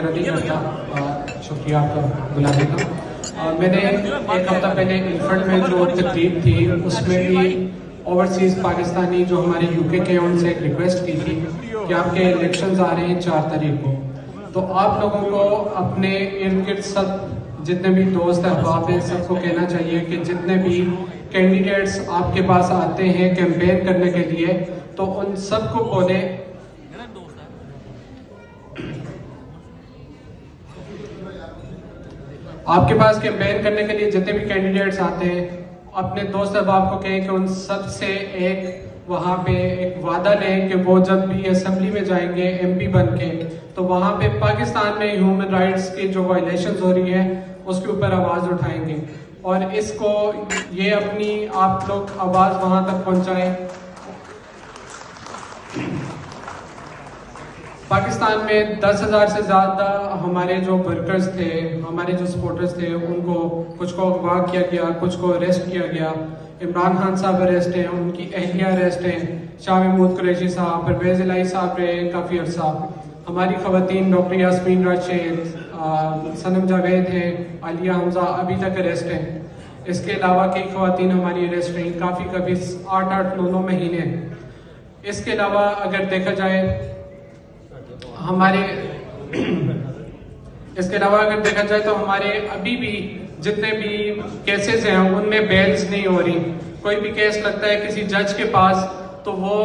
वगैरह नहीं करता। शुक्रिया आपका बुलाने का। मैंने एक हफ्ता पहले इन्फर्ट में जो तकरीब थी उसमें भी ओवरसीज़ पाकिस्तानी जो हमारे यूके के उनसे एक रिक्वेस्ट की थी कि आपके इलेक्शंस आ रहे हैं 4 तारीख को, तो आप लोगों को अपने इर्द गिर्द सब जितने भी दोस्त अहबाब हैं सबको कहना चाहिए कि जितने भी कैंडिडेट्स आपके पास आते हैं कैंपेन करने के लिए तो उन सबको बोले आपके पास कैंपेन करने के लिए जितने भी कैंडिडेट्स आते हैं अपने दोस्त अहबाब को कहें कि उन सब से एक वहाँ पे एक वादा लें कि वो जब भी असेंबली में जाएंगे एमपी बन के तो वहाँ पे पाकिस्तान में ह्यूमन राइट्स की जो वायलेशंस हो रही है उसके ऊपर आवाज़ उठाएंगे और इसको ये अपनी आप लोग आवाज़ वहाँ तक पहुँचाएं। पाकिस्तान में 10,000 से ज़्यादा हमारे जो वर्कर्स थे, हमारे जो सपोर्टर्स थे, उनको कुछ को अगवा किया गया, कुछ को अरेस्ट किया गया। इमरान खान साहब अरेस्ट हैं, उनकी अहलिया अरेस्ट हैं, शाह महमूद कुरैशी साहब, परवेज़ इलाही साहब रहे काफ़ी अर्सा। हमारी ख़वातीन डॉक्टर यास्मीन राशिद, सनम जावेद हैं, आलिया हमजा अभी तक अरेस्ट हैं। इसके अलावा कई ख़वातीन हमारी अरेस्ट रहीं काफ़ी 8-8, 9-9 महीने। इसके अलावा अगर देखा जाए तो हमारे अभी भी जितने भी केसेस हैं उनमें बेल्स नहीं हो रही। कोई भी केस लगता है किसी जज के पास तो वो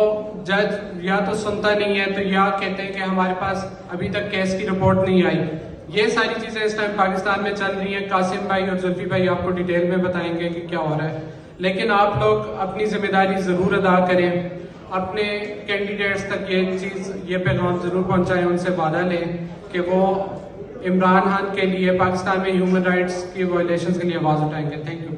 जज या तो सुनता नहीं है तो या कहते हैं कि हमारे पास अभी तक केस की रिपोर्ट नहीं आई। ये सारी चीज़ें इस टाइम पाकिस्तान में चल रही हैं। कासिम भाई और जुल्फी भाई आपको डिटेल में बताएंगे कि क्या हो रहा है, लेकिन आप लोग अपनी जिम्मेदारी ज़रूर अदा करें, अपने कैंडिडेट्स तक ये पैगाम ज़रूर पहुंचाएं, उनसे वादा लें कि वो इमरान खान के लिए पाकिस्तान में ह्यूमन राइट्स की वायलेशंस के लिए आवाज़ उठाएंगे। Thank you.